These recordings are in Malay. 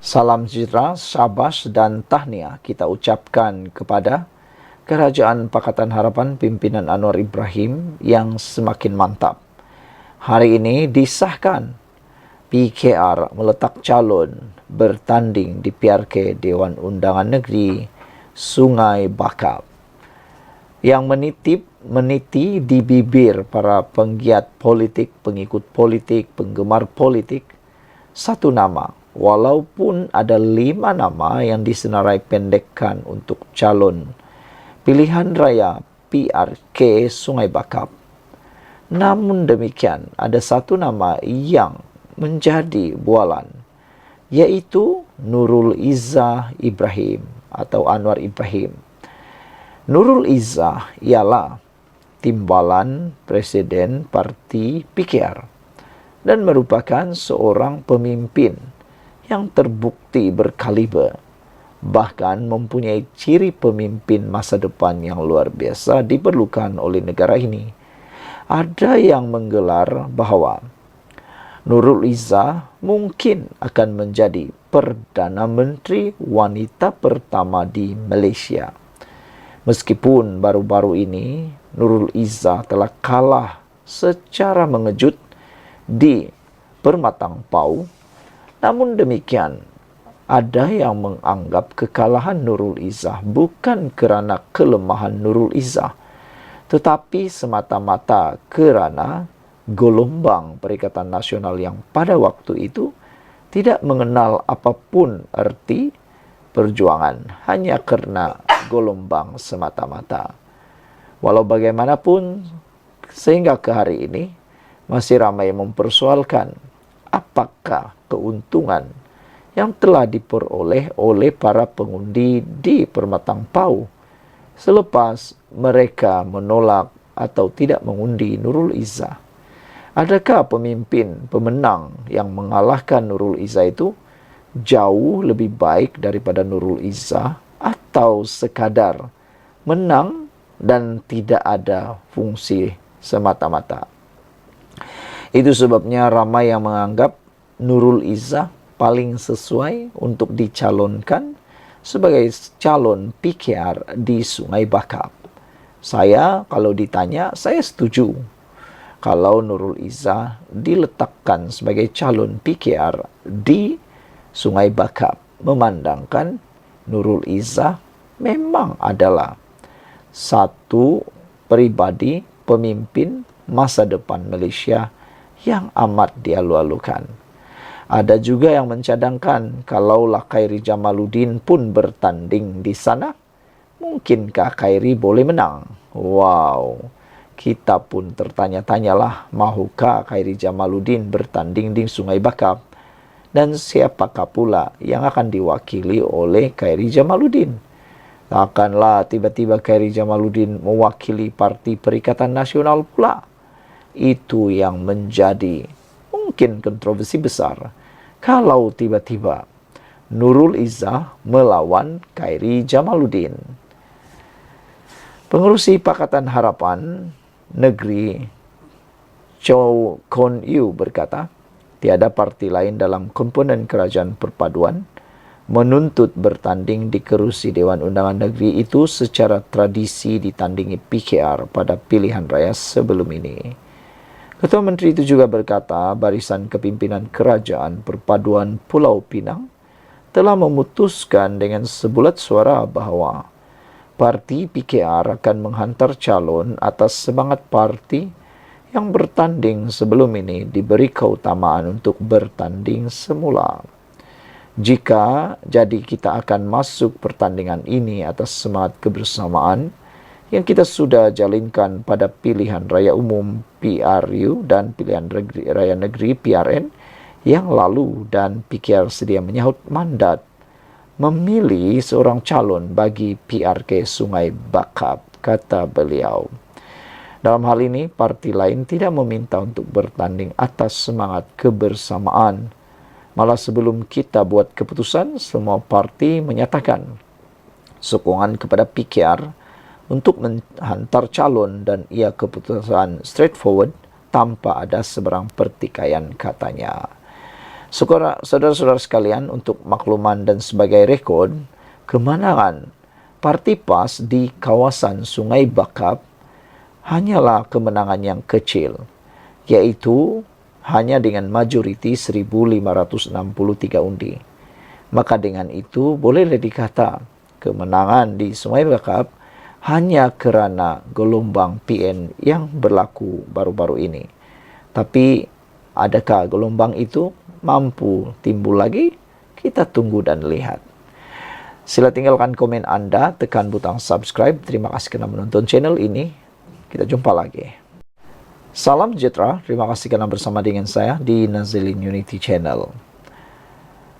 Salam sejahtera, syabas dan tahniah kita ucapkan kepada Kerajaan Pakatan Harapan pimpinan Anwar Ibrahim yang semakin mantap. Hari ini disahkan PKR meletak calon bertanding di PRK Dewan Undangan Negeri Sungai Bakap yang meniti di bibir para penggiat politik, pengikut politik, penggemar politik satu nama, walaupun ada 5 nama yang disenarai pendekkan untuk calon pilihan raya PRK Sungai Bakap. Namun demikian, ada satu nama yang menjadi bualan, yaitu Nurul Izzah Ibrahim atau Anwar Ibrahim. Nurul Izzah ialah timbalan Presiden Parti PKR dan merupakan seorang pemimpin yang terbukti berkaliber, bahkan mempunyai ciri pemimpin masa depan yang luar biasa diperlukan oleh negara ini. Ada yang menggelar bahawa Nurul Izzah mungkin akan menjadi Perdana Menteri wanita pertama di Malaysia. Meskipun baru-baru ini Nurul Izzah telah kalah secara mengejut di Permatang Pau, namun demikian ada yang menganggap kekalahan Nurul Izzah bukan kerana kelemahan Nurul Izzah, tetapi semata-mata kerana gelombang Perikatan Nasional yang pada waktu itu tidak mengenal apapun erti perjuangan, hanya kerana gelombang semata-mata. Walau bagaimanapun, sehingga ke hari ini masih ramai mempersoalkan apakah keuntungan yang telah diperoleh oleh para pengundi di Permatang Pau selepas mereka menolak atau tidak mengundi Nurul Izzah. Adakah pemimpin pemenang yang mengalahkan Nurul Izzah itu jauh lebih baik daripada Nurul Izzah, atau sekadar menang dan tidak ada fungsi semata-mata? Itu sebabnya ramai yang menganggap Nurul Izzah paling sesuai untuk dicalonkan sebagai calon PKR di Sungai Bakap. Saya, kalau ditanya, saya setuju kalau Nurul Izzah diletakkan sebagai calon PKR di Sungai Bakap, memandangkan Nurul Izzah memang adalah satu pribadi pemimpin masa depan Malaysia yang amat dialu-alukan. Ada juga yang mencadangkan kalaulah Khairi Jamaluddin pun bertanding di sana, mungkinkah Khairi boleh menang? Wow, kita pun tertanya-tanyalah, mahukah Khairi Jamaluddin bertanding di Sungai Bakap? Dan siapakah pula yang akan diwakili oleh Khairi Jamaluddin? Takkanlah tiba-tiba Khairi Jamaluddin mewakili Parti Perikatan Nasional pula? Itu yang menjadi mungkin kontroversi besar kalau tiba-tiba Nurul Izzah melawan Khairi Jamaluddin. Pengerusi Pakatan Harapan Negeri Chow Kon Yew berkata, tiada parti lain dalam komponen kerajaan perpaduan menuntut bertanding di kerusi Dewan Undangan Negeri itu secara tradisi ditandingi PKR pada pilihan raya sebelum ini. Ketua Menteri itu juga berkata, barisan kepimpinan kerajaan perpaduan Pulau Pinang telah memutuskan dengan sebulat suara bahawa parti PKR akan menghantar calon atas semangat parti yang bertanding sebelum ini diberi keutamaan untuk bertanding semula. Jika jadi kita akan masuk pertandingan ini atas semangat kebersamaan yang kita sudah jalinkan pada pilihan raya umum PRU dan pilihan raya negeri PRN yang lalu, dan PKR sedia menyahut mandat memilih seorang calon bagi PRK Sungai Bakap, kata beliau. Dalam hal ini, parti lain tidak meminta untuk bertanding atas semangat kebersamaan. Malah sebelum kita buat keputusan, semua parti menyatakan sokongan kepada PKR untuk menghantar calon, dan ia keputusan straightforward tanpa ada seberang pertikaian, katanya. Saudara-saudara sekalian, untuk makluman dan sebagai rekod, kemenangan Parti PAS di kawasan Sungai Bakap hanyalah kemenangan yang kecil, yaitu hanya dengan majoriti 1.563 undi. Maka dengan itu bolehlah dikata kemenangan di Sungai Bakap hanya kerana gelombang PN yang berlaku baru-baru ini. Tapi adakah gelombang itu mampu timbul lagi? Kita tunggu dan lihat. Sila tinggalkan komen Anda, tekan butang subscribe. Terima kasih kerana menonton channel ini. Kita jumpa lagi. Salam sejahtera, terima kasih kerana bersama dengan saya di Nazilin Unity Channel.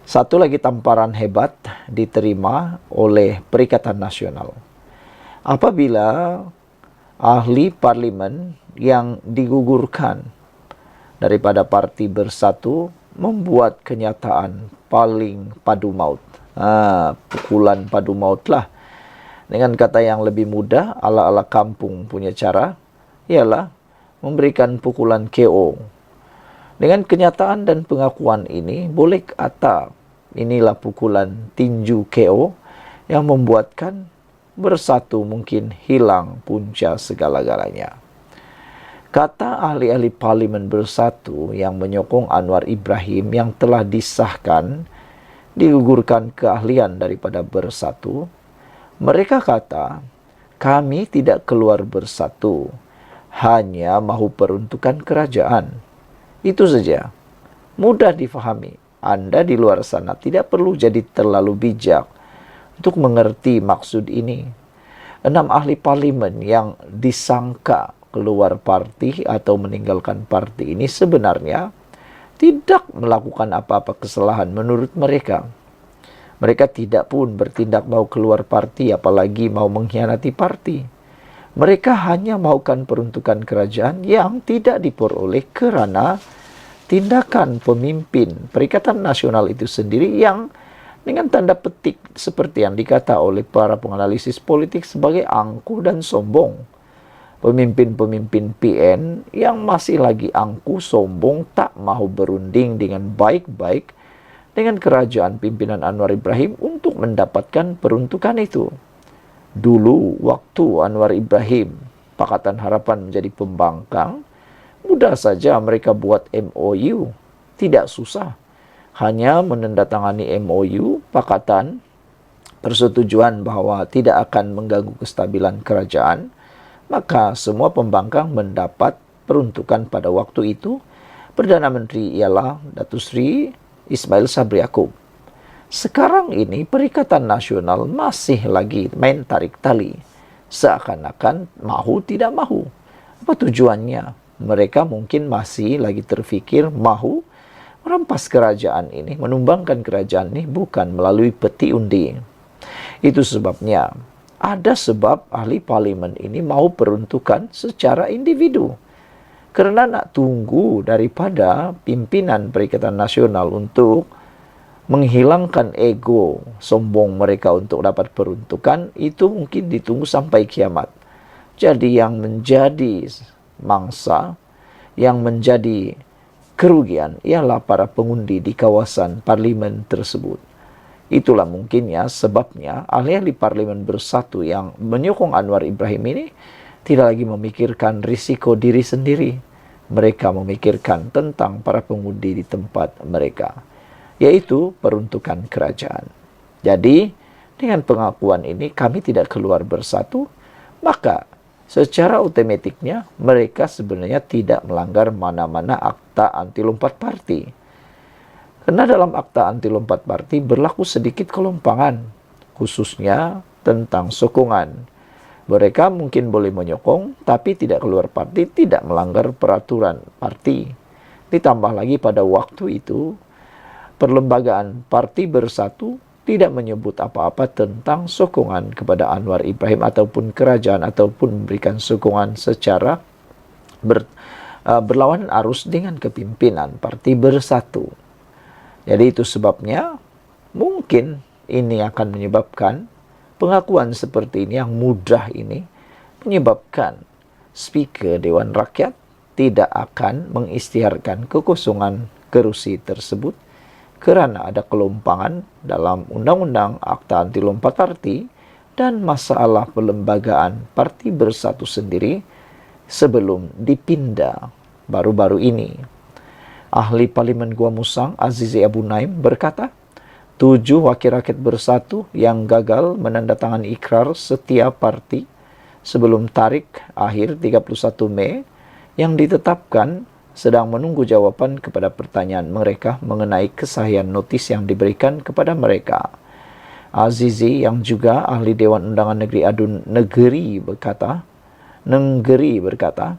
Satu lagi tamparan hebat diterima oleh Perikatan Nasional. Apabila ahli parlimen yang digugurkan daripada Parti Bersatu membuat kenyataan paling padu maut. Pukulan padu maut lah. Dengan kata yang lebih mudah, ala-ala kampung punya cara, ialah memberikan pukulan KO. Dengan kenyataan dan pengakuan ini, boleh kata inilah pukulan tinju KO yang membuatkan Bersatu mungkin hilang punca segala-galanya. Kata ahli-ahli parlimen Bersatu yang menyokong Anwar Ibrahim yang telah disahkan, digugurkan keahlian daripada Bersatu, mereka kata, kami tidak keluar Bersatu, hanya mahu peruntukan kerajaan. Itu saja. Mudah difahami. Anda di luar sana tidak perlu jadi terlalu bijak untuk mengerti maksud ini. 6 ahli parlimen yang disangka keluar parti atau meninggalkan parti ini sebenarnya tidak melakukan apa-apa kesalahan menurut mereka. Mereka tidak pun bertindak mau keluar parti, apalagi mau mengkhianati parti. Mereka hanya mahukan peruntukan kerajaan yang tidak diperoleh kerana tindakan pemimpin Perikatan Nasional itu sendiri yang dengan tanda petik seperti yang dikata oleh para penganalisis politik sebagai angkuh dan sombong. Pemimpin-pemimpin PN yang masih lagi angkuh, sombong, tak mahu berunding dengan baik-baik dengan kerajaan pimpinan Anwar Ibrahim untuk mendapatkan peruntukan itu. Dulu waktu Anwar Ibrahim, Pakatan Harapan menjadi pembangkang, mudah saja mereka buat MOU. Tidak susah. Hanya menandatangani MOU, pakatan, persetujuan bahawa tidak akan mengganggu kestabilan kerajaan, maka semua pembangkang mendapat peruntukan pada waktu itu. Perdana Menteri ialah Datuk Seri Ismail Sabri Yaakob. Sekarang ini Perikatan Nasional masih lagi main tarik tali. Seakan-akan mahu tidak mahu. Apa tujuannya? Mereka mungkin masih lagi terfikir mahu merampas kerajaan ini, menumbangkan kerajaan ini bukan melalui peti undi. Itu sebabnya ada sebab ahli parlimen ini mau peruntukan secara individu. Kerana nak tunggu daripada pimpinan Perikatan Nasional untuk menghilangkan ego sombong mereka untuk dapat peruntukan, itu mungkin ditunggu sampai kiamat. Jadi yang menjadi mangsa, yang menjadi kerugian ialah para pengundi di kawasan parlimen tersebut. Itulah mungkinnya sebabnya ahli-ahli parlimen Bersatu yang menyokong Anwar Ibrahim ini tidak lagi memikirkan risiko diri sendiri. Mereka memikirkan tentang para pengundi di tempat mereka, yaitu peruntukan kerajaan. Jadi, dengan pengakuan ini kami tidak keluar Bersatu, maka secara otomatiknya mereka sebenarnya tidak melanggar mana-mana akta anti lompat parti. Karena dalam akta anti lompat parti berlaku sedikit kelompangan, khususnya tentang sokongan. Mereka mungkin boleh menyokong, tapi tidak keluar parti, tidak melanggar peraturan parti. Ditambah lagi pada waktu itu, perlembagaan Parti Bersatu tidak menyebut apa-apa tentang sokongan kepada Anwar Ibrahim ataupun kerajaan ataupun memberikan sokongan secara berlawanan arus dengan kepimpinan Parti Bersatu. Jadi itu sebabnya mungkin ini akan menyebabkan pengakuan seperti ini yang mudah ini menyebabkan Speaker Dewan Rakyat tidak akan mengisytiharkan kekosongan kerusi tersebut kerana ada kelompangan dalam Undang-Undang Akta Anti Lompat Parti dan masalah perlembagaan parti bersatu sendiri sebelum dipindah baru-baru ini. Ahli Parlimen Gua Musang Azizi Abu Naim berkata, 7 wakil rakyat bersatu yang gagal menandatangani ikrar setiap parti sebelum tarikh akhir 31 Mei yang ditetapkan sedang menunggu jawapan kepada pertanyaan mereka mengenai kesahihan notis yang diberikan kepada mereka. Azizi yang juga ahli Dewan Undangan Negeri Adun Negeri berkata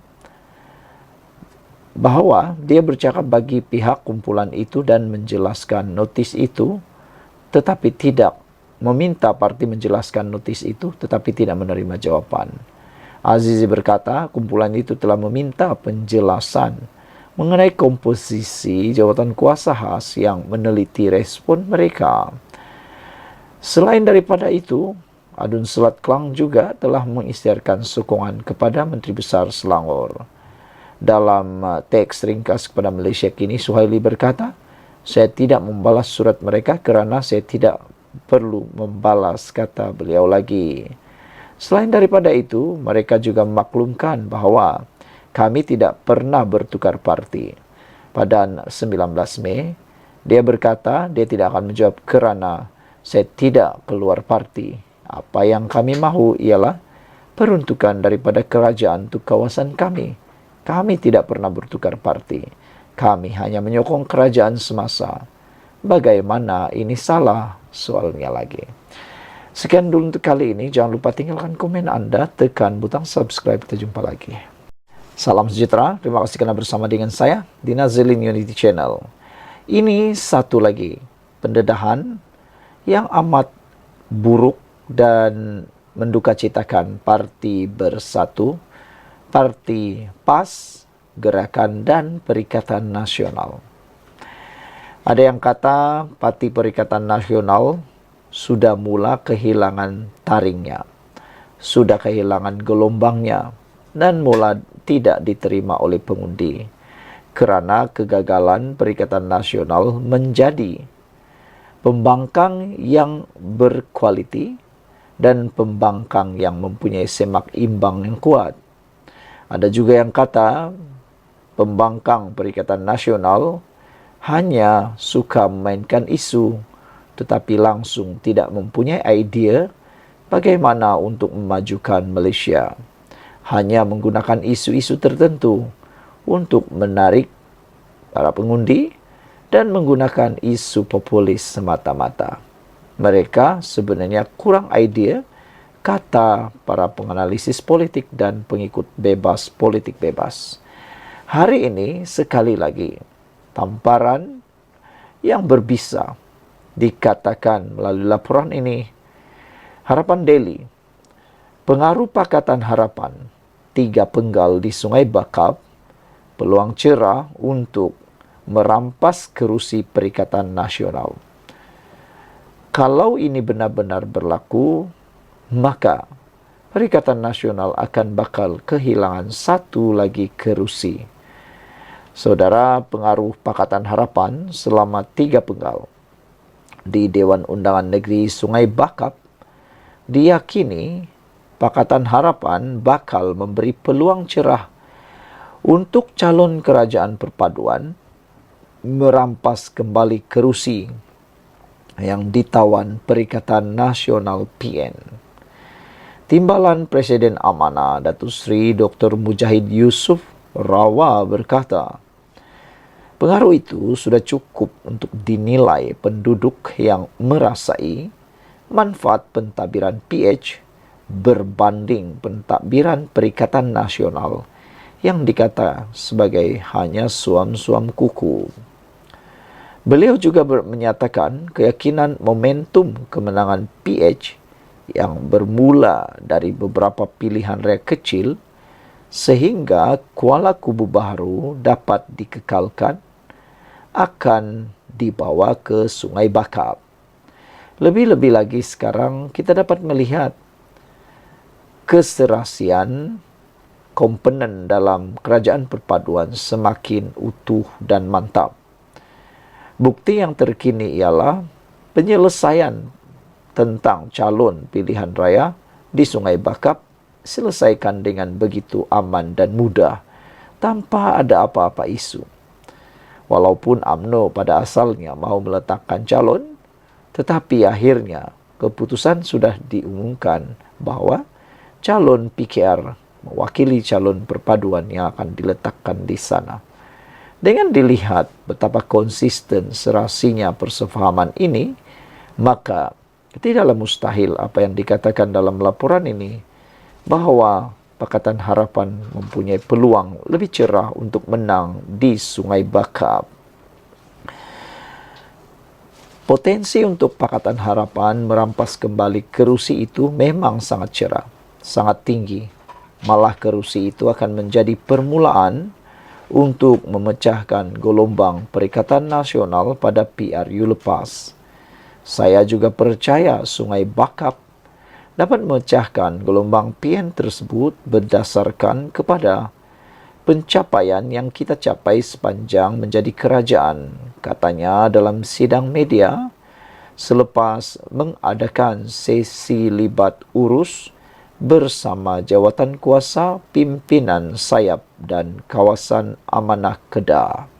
bahawa dia bercakap bagi pihak kumpulan itu dan menjelaskan notis itu, tetapi tidak meminta parti menjelaskan notis itu tetapi tidak menerima jawapan. Azizi berkata kumpulan itu telah meminta penjelasan mengenai komposisi jawatan kuasa khas yang meneliti respon mereka. Selain daripada itu, Adun Selat Klang juga telah mengisytiharkan sokongan kepada Menteri Besar Selangor. Dalam teks ringkas kepada Malaysia Kini, Suhaili berkata, saya tidak membalas surat mereka kerana saya tidak perlu membalas, kata beliau lagi. Selain daripada itu, mereka juga memaklumkan bahawa kami tidak pernah bertukar parti. Pada 19 Mei, dia berkata dia tidak akan menjawab kerana saya tidak keluar parti. Apa yang kami mahu ialah peruntukan daripada kerajaan untuk kawasan kami. Kami tidak pernah bertukar parti. Kami hanya menyokong kerajaan semasa. Bagaimana ini salah? Soalnya lagi. Sekian dulu untuk kali ini. Jangan lupa tinggalkan komen Anda, tekan butang subscribe. Kita jumpa lagi. Salam sejahtera. Terima kasih kerana bersama dengan saya di Nazilin Unity Channel. Ini satu lagi pendedahan yang amat buruk dan mendukacitakan Parti Bersatu, Parti PAS, Gerakan dan Perikatan Nasional. Ada yang kata Parti Perikatan Nasional sudah mula kehilangan taringnya, sudah kehilangan gelombangnya, dan mula tidak diterima oleh pengundi kerana kegagalan Perikatan Nasional menjadi pembangkang yang berkualiti dan pembangkang yang mempunyai semak imbang yang kuat. Ada juga yang kata pembangkang Perikatan Nasional hanya suka memainkan isu tetapi langsung tidak mempunyai idea bagaimana untuk memajukan Malaysia. Hanya menggunakan isu-isu tertentu untuk menarik para pengundi dan menggunakan isu populis semata-mata. Mereka sebenarnya kurang idea, kata para penganalisis politik dan pengikut bebas politik bebas. Hari ini sekali lagi tamparan yang berbisa dikatakan melalui laporan ini. Harapan Daily, pengaruh Pakatan Harapan, 3 penggal di Sungai Bakap, peluang cerah untuk merampas kerusi Perikatan Nasional. Kalau ini benar-benar berlaku, maka Perikatan Nasional akan bakal kehilangan satu lagi kerusi. Saudara, pengaruh Pakatan Harapan selama 3 penggal di Dewan Undangan Negeri Sungai Bakap diyakini Pakatan Harapan bakal memberi peluang cerah untuk calon kerajaan perpaduan merampas kembali kerusi yang ditawan Perikatan Nasional PN. Timbalan Presiden Amanah Datuk Seri Dr. Mujahid Yusof Rawah berkata, pengaruh itu sudah cukup untuk dinilai penduduk yang merasai manfaat pentadbiran PH berbanding pentadbiran Perikatan Nasional yang dikata sebagai hanya suam-suam kuku. Beliau juga menyatakan keyakinan momentum kemenangan PH yang bermula dari beberapa pilihan raya kecil sehingga Kuala Kubu Baharu dapat dikekalkan akan dibawa ke Sungai Bakap. Lebih-lebih lagi sekarang kita dapat melihat keserasian komponen dalam kerajaan perpaduan semakin utuh dan mantap. Bukti yang terkini ialah penyelesaian tentang calon pilihan raya di Sungai Bakap selesaikan dengan begitu aman dan mudah tanpa ada apa-apa isu. Walaupun UMNO pada asalnya mau meletakkan calon, tetapi akhirnya keputusan sudah diumumkan bahwa calon PKR mewakili calon perpaduan yang akan diletakkan di sana. Dengan dilihat betapa konsisten serasinya persefahaman ini, maka tidaklah mustahil apa yang dikatakan dalam laporan ini, bahwa Pakatan Harapan mempunyai peluang lebih cerah untuk menang di Sungai Bakap. Potensi untuk Pakatan Harapan merampas kembali kerusi itu memang sangat cerah, sangat tinggi. Malah kerusi itu akan menjadi permulaan untuk memecahkan gelombang Perikatan Nasional pada PRU lepas. Saya juga percaya Sungai Bakap dapat memecahkan gelombang PN tersebut berdasarkan kepada pencapaian yang kita capai sepanjang menjadi kerajaan, katanya dalam sidang media selepas mengadakan sesi libat urus bersama jawatan kuasa pimpinan sayap dan kawasan amanah Kedah.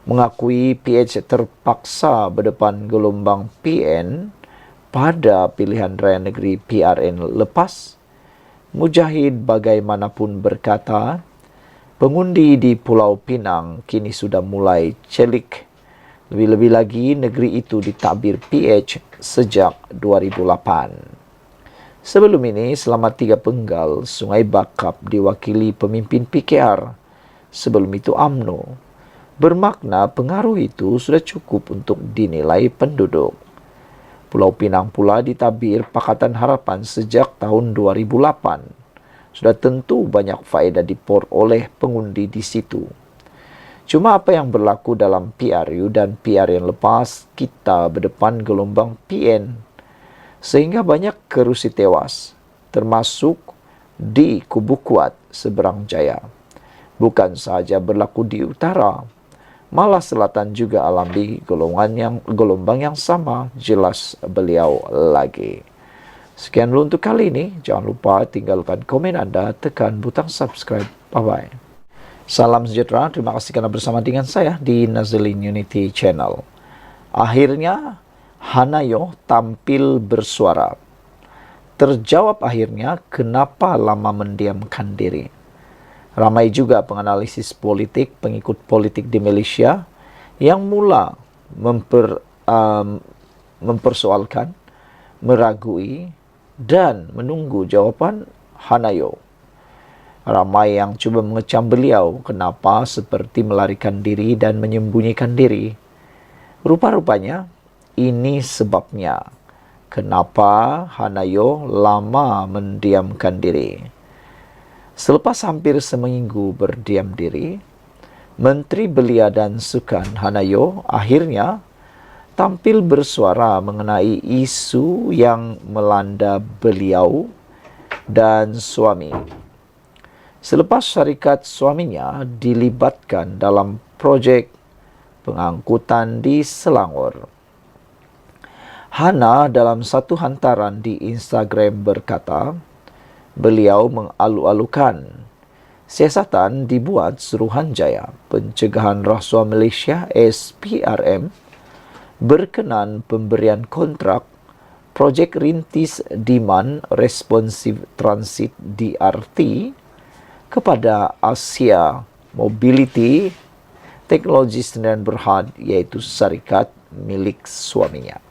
Mengakui PH terpaksa berdepan gelombang PN pada pilihan raya negeri PRN lepas, Mujahid bagaimanapun berkata, pengundi di Pulau Pinang kini sudah mulai celik. Lebih-lebih lagi negeri itu ditakbir PH sejak 2008. Sebelum ini, selama 3 penggal, Sungai Bakap diwakili pemimpin PKR. Sebelum itu UMNO. Bermakna pengaruh itu sudah cukup untuk dinilai penduduk. Pulau Pinang pula ditabir Pakatan Harapan sejak tahun 2008. Sudah tentu banyak faedah diperoleh pengundi di situ. Cuma apa yang berlaku dalam PRU dan PRN lepas, kita berdepan gelombang PN. Sehingga banyak kerusi tewas, termasuk di Kubu Kuat seberang Jaya. Bukan sahaja berlaku di utara, malah selatan juga alami gelombang yang sama, jelas beliau lagi. Sekian dulu untuk kali ini. Jangan lupa tinggalkan komen Anda, tekan butang subscribe. Bye-bye. Salam sejahtera, terima kasih karena bersama dengan saya di Nazilin Unity Channel. Akhirnya, Hanayo tampil bersuara. Terjawab akhirnya kenapa lama mendiamkan diri. Ramai juga penganalisis politik, pengikut politik di Malaysia yang mula mempersoalkan, meragui, dan menunggu jawapan Hanayo. Ramai yang cuba mengecam beliau kenapa seperti melarikan diri dan menyembunyikan diri. Rupa-rupanya, ini sebabnya kenapa Hanayo lama mendiamkan diri. Selepas hampir seminggu berdiam diri, Menteri Belia dan Sukan Hanayo akhirnya tampil bersuara mengenai isu yang melanda beliau dan suami. Selepas syarikat suaminya dilibatkan dalam projek pengangkutan di Selangor. Hana dalam satu hantaran di Instagram berkata, beliau mengalu-alukan siasatan dibuat Suruhanjaya Pencegahan Rasuah Malaysia SPRM berkenan pemberian kontrak projek rintis Demand Responsive Transit DRT kepada Asia Mobility Teknologi Sdn Berhad, yaitu syarikat milik suaminya.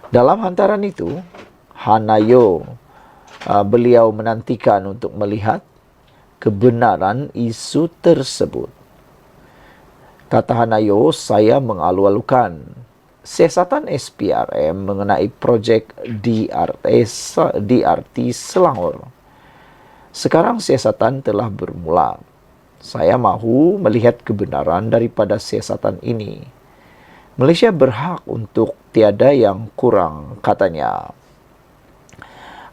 Dalam hantaran itu, Hanayo, beliau menantikan untuk melihat kebenaran isu tersebut. Kata Hanayo, saya mengalu-alukan siasatan SPRM mengenai projek DRT Selangor. Sekarang siasatan telah bermula. Saya mahu melihat kebenaran daripada siasatan ini. Malaysia berhak untuk tiada yang kurang, katanya.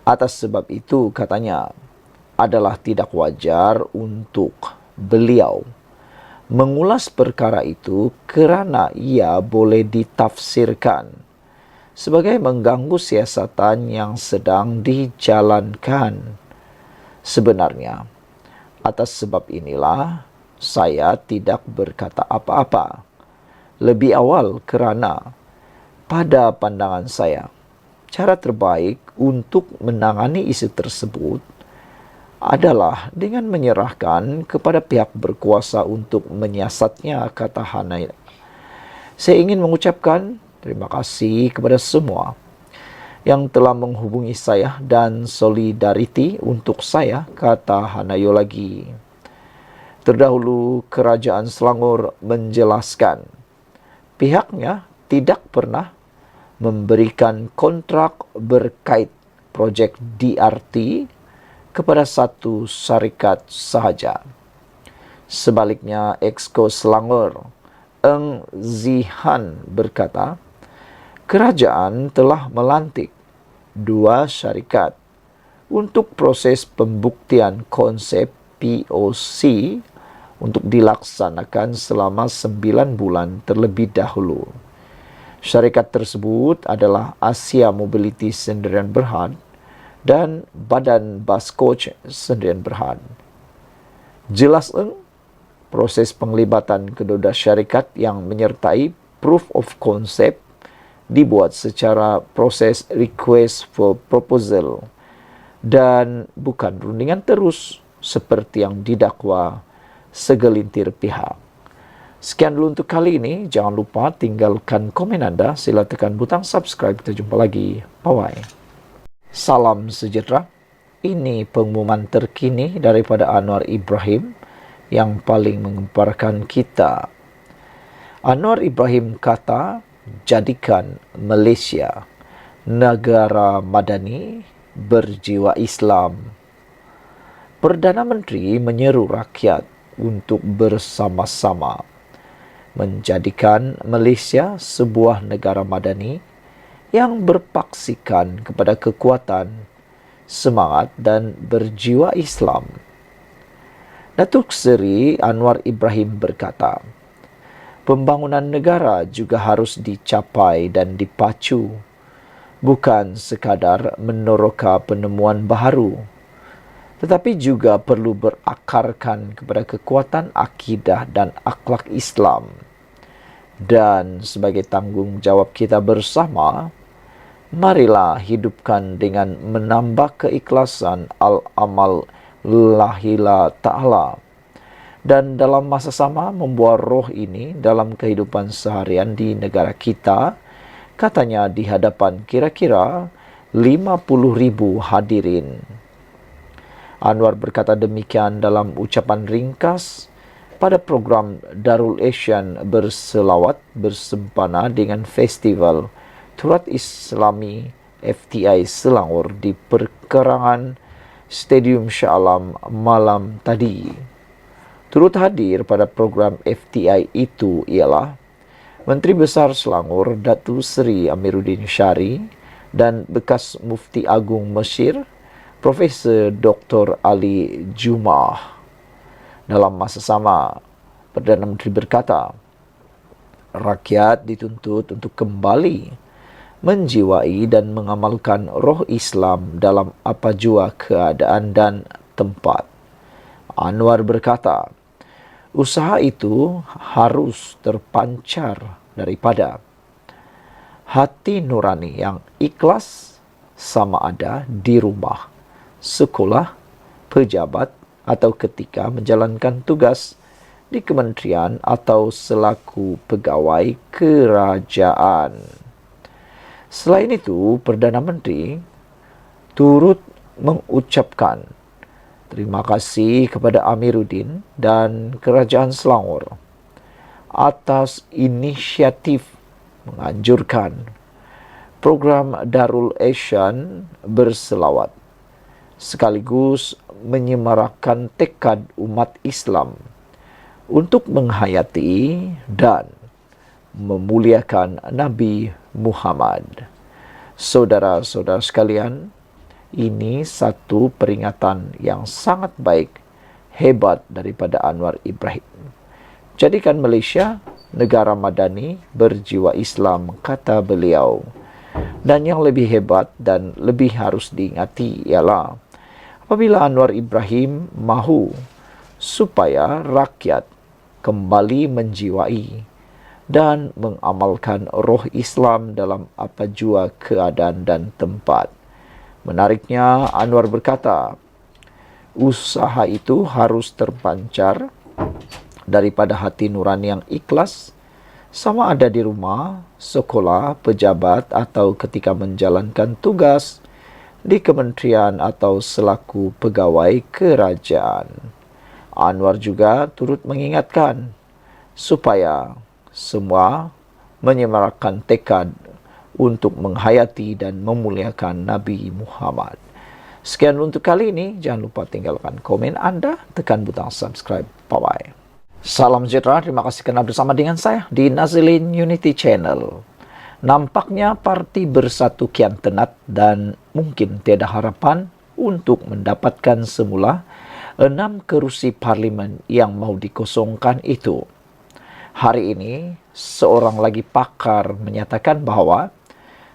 Atas sebab itu, katanya, adalah tidak wajar untuk beliau mengulas perkara itu kerana ia boleh ditafsirkan sebagai mengganggu siasatan yang sedang dijalankan. Sebenarnya, atas sebab inilah saya tidak berkata apa-apa lebih awal kerana pada pandangan saya, cara terbaik untuk menangani isu tersebut adalah dengan menyerahkan kepada pihak berkuasa untuk menyiasatnya, kata Hanaya. Saya ingin mengucapkan terima kasih kepada semua yang telah menghubungi saya dan solidariti untuk saya, kata Hanayo lagi. Terdahulu, Kerajaan Selangor menjelaskan pihaknya tidak pernah memberikan kontrak berkait projek DRT kepada satu syarikat sahaja. Sebaliknya, Exco Selangor, Eng Zihan berkata, kerajaan telah melantik 2 syarikat untuk proses pembuktian konsep POC untuk dilaksanakan selama 9 bulan terlebih dahulu. Syarikat tersebut adalah Asia Mobility Sdn Bhd dan Badan Bus Coach Sdn Bhd. Jelas proses penglibatan kedua syarikat yang menyertai proof of concept dibuat secara proses request for proposal dan bukan rundingan terus seperti yang didakwa segelintir pihak. Sekian dulu untuk kali ini. Jangan lupa tinggalkan komen Anda. Sila tekan butang subscribe. Kita jumpa lagi. Bye-bye. Salam sejahtera. Ini pengumuman terkini daripada Anwar Ibrahim yang paling menggemparkan kita. Anwar Ibrahim kata, jadikan Malaysia negara madani berjiwa Islam. Perdana Menteri menyeru rakyat untuk bersama-sama menjadikan Malaysia sebuah negara madani yang berpaksikan kepada kekuatan, semangat dan berjiwa Islam. Datuk Seri Anwar Ibrahim berkata, pembangunan negara juga harus dicapai dan dipacu, bukan sekadar meneroka penemuan baharu, tetapi juga perlu berakarkan kepada kekuatan akidah dan akhlak Islam. Dan sebagai tanggungjawab kita bersama, marilah hidupkan dengan menambah keikhlasan al-amal lillahi ta'ala. Dan dalam masa sama membawa roh ini dalam kehidupan seharian di negara kita, katanya di hadapan kira-kira 50,000 hadirin. Anwar berkata demikian dalam ucapan ringkas pada program Darul Asian berselawat bersempena dengan Festival Turut Islami FTI Selangor di perkerangan Stadium Shah Alam malam tadi. Turut hadir pada program FTI itu ialah Menteri Besar Selangor Datuk Seri Amiruddin Syari dan bekas Mufti Agung Mesir Profesor Dr. Ali Jumah. Dalam masa sama, Perdana Menteri berkata, rakyat dituntut untuk kembali menjiwai dan mengamalkan roh Islam dalam apa jua keadaan dan tempat. Anwar berkata, usaha itu harus terpancar daripada hati nurani yang ikhlas sama ada di rumah, sekolah, pejabat, atau ketika menjalankan tugas di kementerian atau selaku pegawai kerajaan. Selain itu, Perdana Menteri turut mengucapkan terima kasih kepada Amiruddin dan Kerajaan Selangor atas inisiatif menganjurkan program Darul Asian berselawat, sekaligus menyemarakkan tekad umat Islam untuk menghayati dan memuliakan Nabi Muhammad. Saudara-saudara sekalian, ini satu peringatan yang sangat baik, hebat daripada Anwar Ibrahim. Jadikan Malaysia negara madani berjiwa Islam, kata beliau. Dan yang lebih hebat dan lebih harus diingati ialah apabila Anwar Ibrahim mahu supaya rakyat kembali menjiwai dan mengamalkan roh Islam dalam apa jua keadaan dan tempat. Menariknya, Anwar berkata, usaha itu harus terpancar daripada hati nurani yang ikhlas, sama ada di rumah, sekolah, pejabat atau ketika menjalankan tugas di kementerian atau selaku pegawai kerajaan. Anwar juga turut mengingatkan supaya semua menyemarakkan tekad untuk menghayati dan memuliakan Nabi Muhammad. Sekian untuk kali ini. Jangan lupa tinggalkan komen Anda, tekan butang subscribe. Bye-bye. Salam sejahtera, terima kasih kerana bersama dengan saya di Nazilin Unity Channel. Nampaknya parti Bersatu kian tenat dan mungkin tiada harapan untuk mendapatkan semula 6 kerusi parlimen yang mau dikosongkan itu. Hari ini, seorang lagi pakar menyatakan bahawa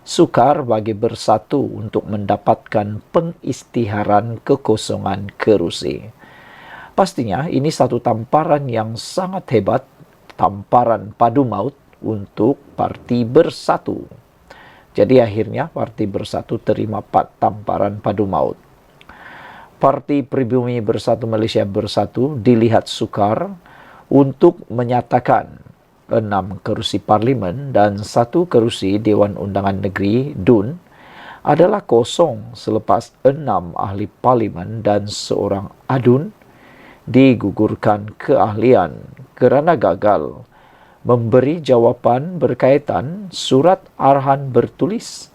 sukar bagi Bersatu untuk mendapatkan pengisytiharan kekosongan kerusi. Pastinya ini satu tamparan yang sangat hebat, tamparan padu maut untuk Parti Bersatu. Jadi akhirnya Parti Bersatu terima tamparan padu maut. Parti Pribumi Bersatu Malaysia Bersatu dilihat sukar untuk menyatakan 6 kerusi parlimen dan 1 kerusi Dewan Undangan Negeri DUN adalah kosong selepas 6 ahli parlimen dan seorang adun digugurkan keahlian kerana gagal memberi jawapan berkaitan surat arahan bertulis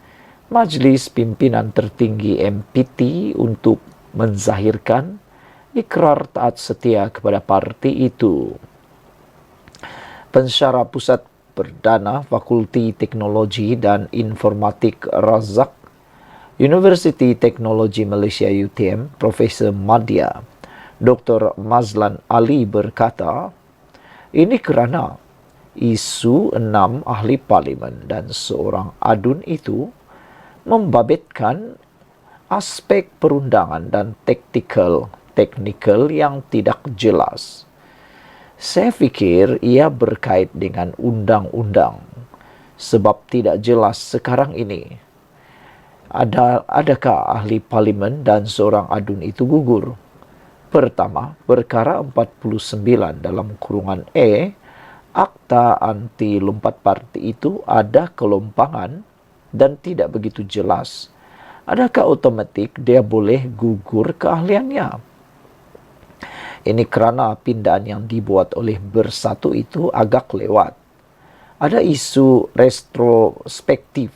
Majlis Pimpinan Tertinggi MPT untuk menzahirkan ikrar taat setia kepada parti itu. Pensyarah Pusat Perdana Fakulti Teknologi dan Informatik Razak Universiti Teknologi Malaysia UTM, Profesor Madya Dr. Mazlan Ali berkata, ini kerana isu 6 ahli parlimen dan seorang adun itu membabitkan aspek perundangan dan teknikal yang tidak jelas. Saya fikir ia berkait dengan undang-undang sebab tidak jelas sekarang ini. Adakah ahli parlimen dan seorang adun itu gugur? Pertama, perkara 49 dalam kurungan E, Akta Anti Lompat Parti itu ada kelompangan dan tidak begitu jelas. Adakah otomatik dia boleh gugur keahliannya? Ini kerana pindaan yang dibuat oleh Bersatu itu agak lewat. Ada isu retrospektif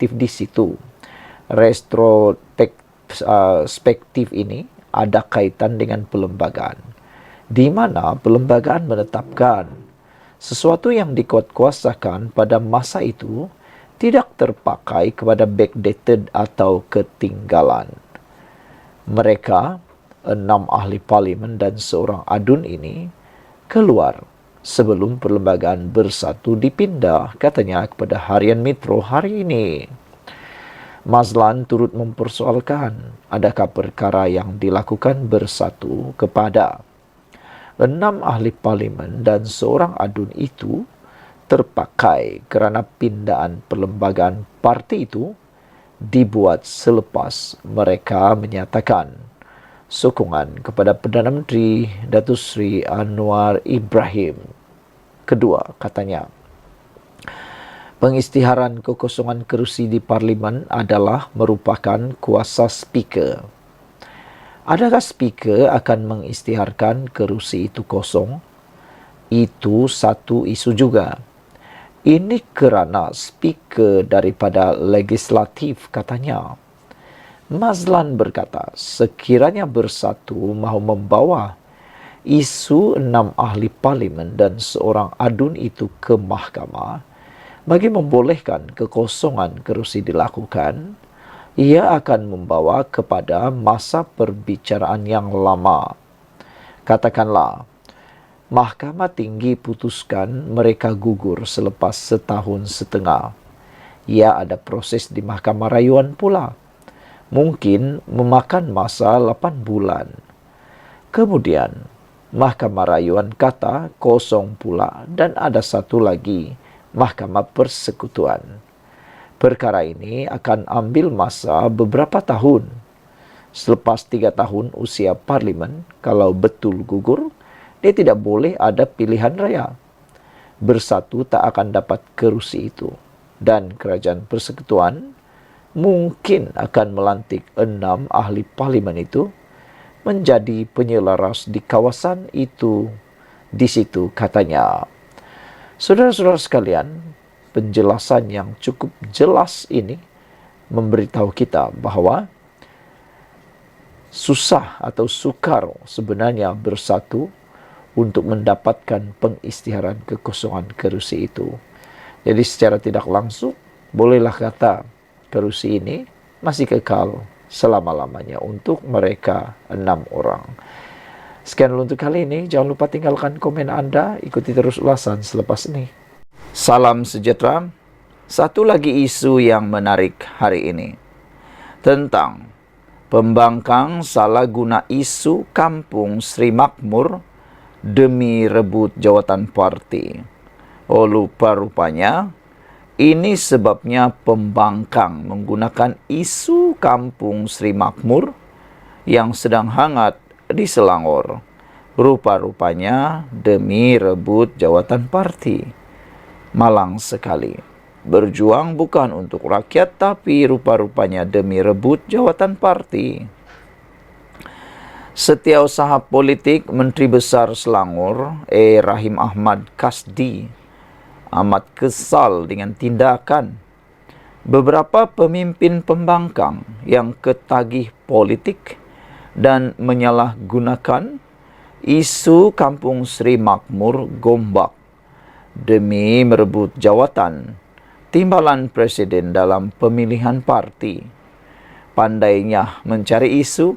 di situ. Retrospektif ini ada kaitan dengan perlembagaan, di mana perlembagaan menetapkan sesuatu yang dikuatkuasakan pada masa itu tidak terpakai kepada backdated atau ketinggalan. Mereka, 6 ahli parlimen dan seorang adun ini, keluar sebelum perlembagaan Bersatu dipindah, katanya kepada Harian Metro hari ini. Mazlan turut mempersoalkan adakah perkara yang dilakukan Bersatu kepada 6 ahli parlimen dan seorang adun itu terpakai kerana pindaan perlembagaan parti itu dibuat selepas mereka menyatakan sokongan kepada Perdana Menteri Datuk Seri Anwar Ibrahim. Kedua, katanya, pengisytiharan kekosongan kerusi di parlimen adalah merupakan kuasa speaker. Adakah speaker akan mengisytiharkan kerusi itu kosong? Itu satu isu juga. Ini kerana speaker daripada legislatif, katanya. Mazlan berkata, sekiranya Bersatu mahu membawa isu 6 ahli parlimen dan seorang adun itu ke mahkamah, bagi membolehkan kekosongan kerusi dilakukan, ia akan membawa kepada masa perbicaraan yang lama. Katakanlah, Mahkamah Tinggi putuskan mereka gugur selepas 1,5 tahun. Ya, ada proses di Mahkamah Rayuan pula. Mungkin memakan masa 8 bulan. Kemudian, Mahkamah Rayuan kata kosong pula dan ada satu lagi, Mahkamah Persekutuan. Perkara ini akan ambil masa beberapa tahun. Selepas 3 tahun usia parlimen, kalau betul gugur, dia tidak boleh ada pilihan raya. Bersatu tak akan dapat kerusi itu. Dan kerajaan persekutuan mungkin akan melantik 6 ahli parlimen itu menjadi penyelaras di kawasan itu. Di situ katanya. Saudara-saudara sekalian, penjelasan yang cukup jelas ini memberitahu kita bahwa susah atau sukar sebenarnya bersatu untuk mendapatkan pengisytiharan kekosongan kerusi itu. Jadi secara tidak langsung, bolehlah kata kerusi ini masih kekal selama-lamanya untuk mereka 6 orang. Sekian dulu untuk kali ini. Jangan lupa tinggalkan komen Anda. Ikuti terus ulasan selepas ini. Salam sejahtera. Satu lagi isu yang menarik hari ini tentang pembangkang salah guna isu kampung Sri Makmur demi rebut jawatan parti. Oh, rupa-rupanya ini sebabnya pembangkang menggunakan isu kampung Sri Makmur yang sedang hangat di Selangor. Rupa-rupanya demi rebut jawatan parti. Malang sekali. Berjuang bukan untuk rakyat, tapi rupa-rupanya demi rebut jawatan parti. Setiausaha politik Menteri Besar Selangor, Rahim Ahmad Kasdi, amat kesal dengan tindakan beberapa pemimpin pembangkang yang ketagih politik dan menyalahgunakan isu kampung Sri Makmur Gombak demi merebut jawatan timbalan presiden dalam pemilihan parti. Pandainya mencari isu,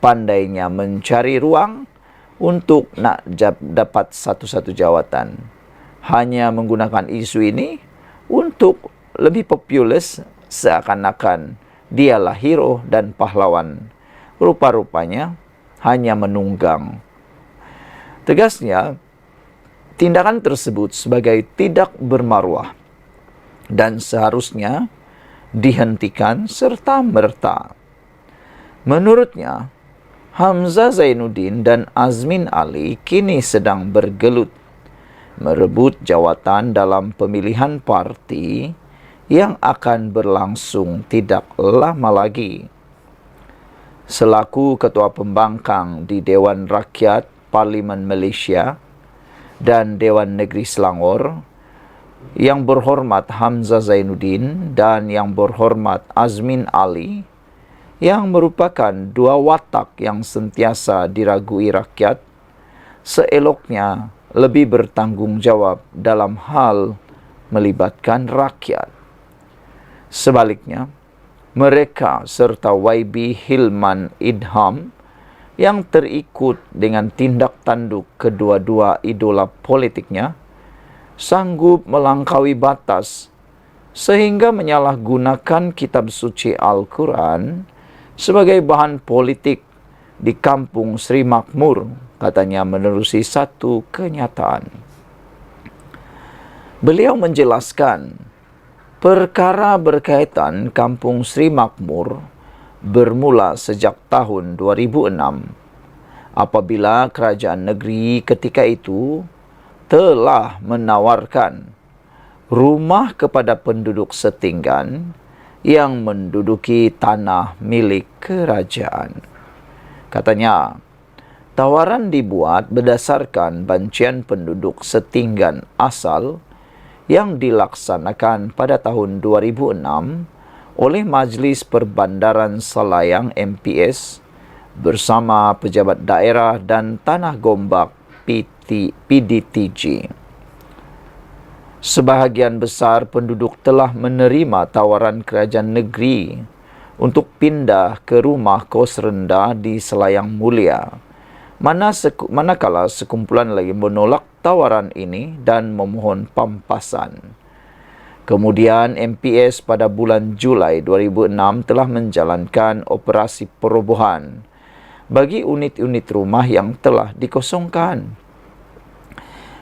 pandainya mencari ruang untuk nak dapat satu-satu jawatan. Hanya menggunakan isu ini untuk lebih populis, seakan-akan dialah hero dan pahlawan. Rupa-rupanya hanya menunggang. Tegasnya, tindakan tersebut sebagai tidak bermaruah dan seharusnya dihentikan serta-merta. Menurutnya, Hamzah Zainuddin dan Azmin Ali kini sedang bergelut merebut jawatan dalam pemilihan parti yang akan berlangsung tidak lama lagi. Selaku Ketua Pembangkang di Dewan Rakyat Parlimen Malaysia dan Dewan Negeri Selangor, Yang Berhormat Hamzah Zainuddin dan Yang Berhormat Azmin Ali, yang merupakan dua watak yang sentiasa diragui rakyat, seeloknya lebih bertanggung jawab dalam hal melibatkan rakyat. Sebaliknya, mereka serta YB Hilman Idham yang terikut dengan tindak tanduk kedua-dua idola politiknya sanggup melangkaui batas sehingga menyalahgunakan kitab suci Al-Quran sebagai bahan politik di kampung Sri Makmur, katanya menerusi satu kenyataan. Beliau menjelaskan, perkara berkaitan kampung Sri Makmur bermula sejak tahun 2006, apabila kerajaan negeri ketika itu telah menawarkan rumah kepada penduduk setinggan yang menduduki tanah milik kerajaan. Katanya, tawaran dibuat berdasarkan bancian penduduk setinggan asal yang dilaksanakan pada tahun 2006 oleh Majlis Perbandaran Selayang MPS bersama pejabat daerah dan Tanah Gombak PDTG. Sebahagian besar penduduk telah menerima tawaran kerajaan negeri untuk pindah ke rumah kos rendah di Selayang Mulia Manakala sekumpulan lagi menolak tawaran ini dan memohon pampasan. Kemudian MPS pada bulan Julai 2006 telah menjalankan operasi perobohan bagi unit-unit rumah yang telah dikosongkan.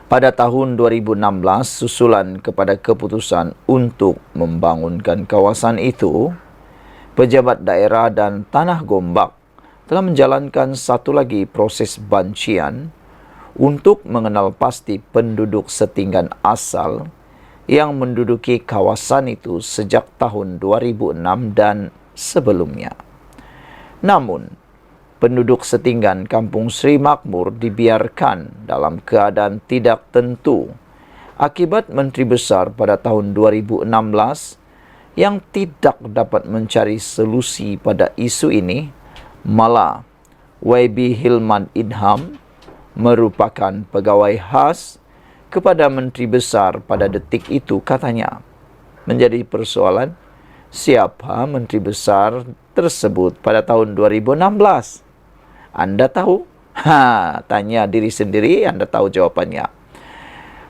Pada tahun 2016, susulan kepada keputusan untuk membangunkan kawasan itu, pejabat daerah dan Tanah Gombak telah menjalankan satu lagi proses bancian untuk mengenal pasti penduduk setinggan asal yang menduduki kawasan itu sejak tahun 2006 dan sebelumnya. Namun, penduduk setinggan Kampung Sri Makmur dibiarkan dalam keadaan tidak tentu akibat Menteri Besar pada tahun 2016 yang tidak dapat mencari solusi pada isu ini. Malah, YB Hilman Idham merupakan pegawai khas kepada Menteri Besar pada detik itu, katanya. Menjadi persoalan, siapa Menteri Besar tersebut pada tahun 2016? Anda tahu? Tanya diri sendiri, Anda tahu jawabannya.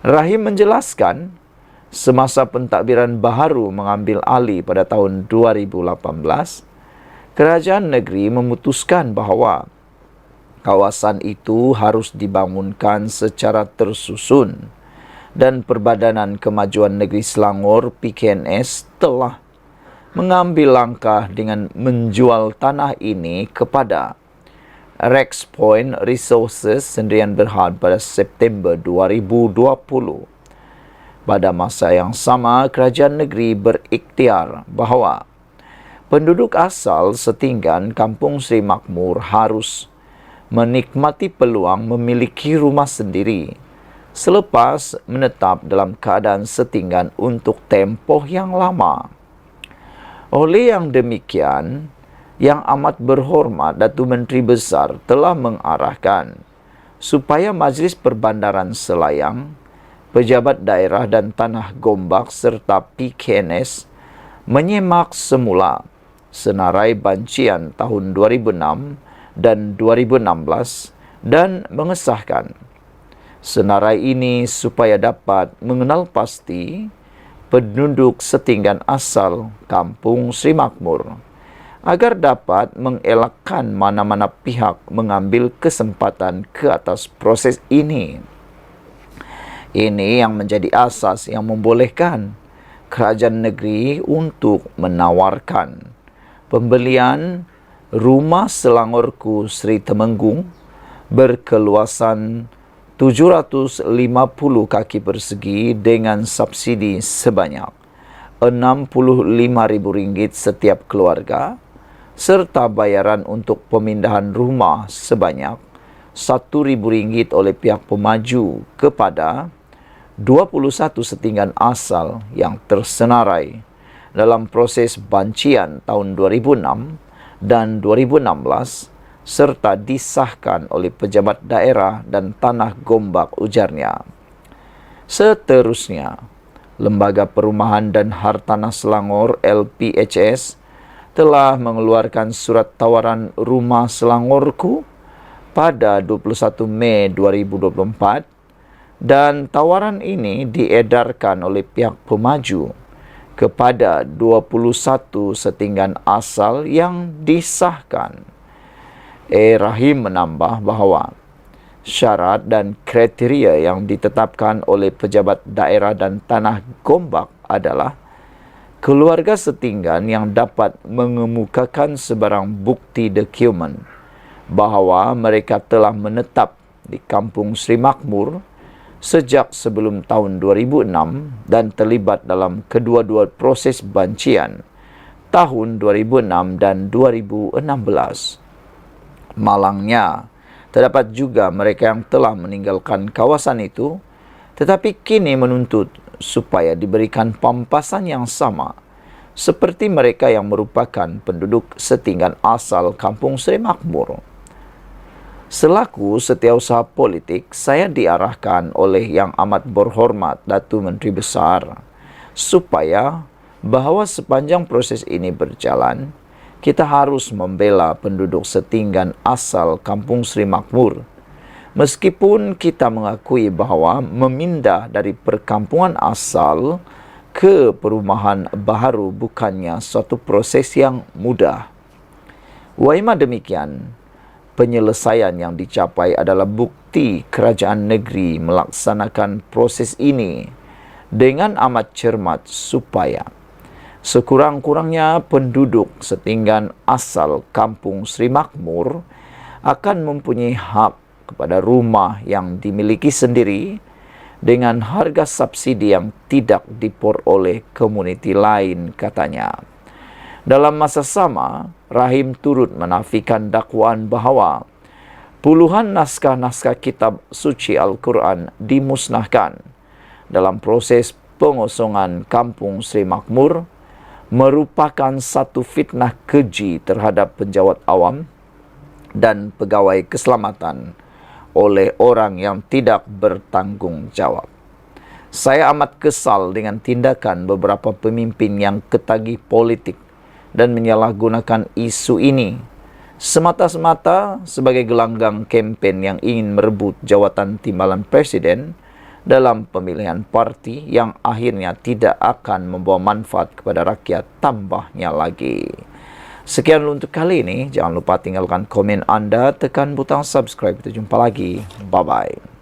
Rahim menjelaskan, semasa pentadbiran baharu mengambil alih pada tahun 2018, Kerajaan negeri memutuskan bahawa kawasan itu harus dibangunkan secara tersusun dan Perbadanan Kemajuan Negeri Selangor PKNS telah mengambil langkah dengan menjual tanah ini kepada Rex Point Resources Sdn Bhd pada September 2020. Pada masa yang sama, kerajaan negeri berikhtiar bahawa penduduk asal setinggan Kampung Sri Makmur harus menikmati peluang memiliki rumah sendiri selepas menetap dalam keadaan setinggan untuk tempoh yang lama. Oleh yang demikian, Yang Amat Berhormat Datuk Menteri Besar telah mengarahkan supaya Majlis Perbandaran Selayang, pejabat daerah dan Tanah Gombak serta PKNS menyemak semula senarai bancian tahun 2006 dan 2016 dan mengesahkan senarai ini supaya dapat mengenal pasti penduduk setinggan asal Kampung Sri Makmur agar dapat mengelakkan mana-mana pihak mengambil kesempatan ke atas proses ini. Ini yang menjadi asas yang membolehkan kerajaan negeri untuk menawarkan pembelian rumah Selangorku Sri Temenggung berkeluasan 750 kaki persegi dengan subsidi sebanyak RM65,000 setiap keluarga serta bayaran untuk pemindahan rumah sebanyak RM1,000 oleh pihak pemaju kepada 21 setinggan asal yang tersenarai dalam proses bancian tahun 2006 dan 2016 serta disahkan oleh pejabat daerah dan Tanah Gombak, ujarnya. Seterusnya, Lembaga Perumahan dan Hartanah Selangor LPHS telah mengeluarkan surat tawaran rumah Selangorku pada 21 Mei 2024 dan tawaran ini diedarkan oleh pihak pemaju kepada 21 setinggan asal yang disahkan. Rahim menambah bahawa syarat dan kriteria yang ditetapkan oleh pejabat daerah dan Tanah Gombak adalah keluarga setinggan yang dapat mengemukakan sebarang bukti dokumen bahawa mereka telah menetap di Kampung Sri Makmur sejak sebelum tahun 2006 dan terlibat dalam kedua-dua proses bancian tahun 2006 dan 2016. Malangnya, terdapat juga mereka yang telah meninggalkan kawasan itu tetapi kini menuntut supaya diberikan pampasan yang sama seperti mereka yang merupakan penduduk setinggan asal Kampung Sri Makmur. Selaku setiausaha politik, saya diarahkan oleh Yang Amat Berhormat Datuk Menteri Besar supaya bahawa sepanjang proses ini berjalan, kita harus membela penduduk setinggan asal Kampung Sri Makmur Meskipun kita mengakui bahawa memindah dari perkampungan asal ke perumahan baharu bukannya suatu proses yang mudah. Waima demikian, penyelesaian yang dicapai adalah bukti kerajaan negeri melaksanakan proses ini dengan amat cermat supaya sekurang-kurangnya penduduk setinggan asal kampung Sri Makmur akan mempunyai hak kepada rumah yang dimiliki sendiri dengan harga subsidi yang tidak diperoleh komuniti lain, katanya. Dalam masa sama, Rahim turut menafikan dakwaan bahawa puluhan naskah-naskah kitab suci Al-Quran dimusnahkan dalam proses pengosongan kampung Sri Makmur merupakan satu fitnah keji terhadap penjawat awam dan pegawai keselamatan oleh orang yang tidak bertanggung jawab. Saya amat kesal dengan tindakan beberapa pemimpin yang ketagih politik dan menyalahgunakan isu ini semata-mata sebagai gelanggang kempen yang ingin merebut jawatan timbalan presiden dalam pemilihan parti yang akhirnya tidak akan membawa manfaat kepada rakyat tambahnya lagi. Sekian dulu untuk kali ini. Jangan lupa tinggalkan komen Anda, tekan butang subscribe. Kita jumpa lagi. Bye-bye.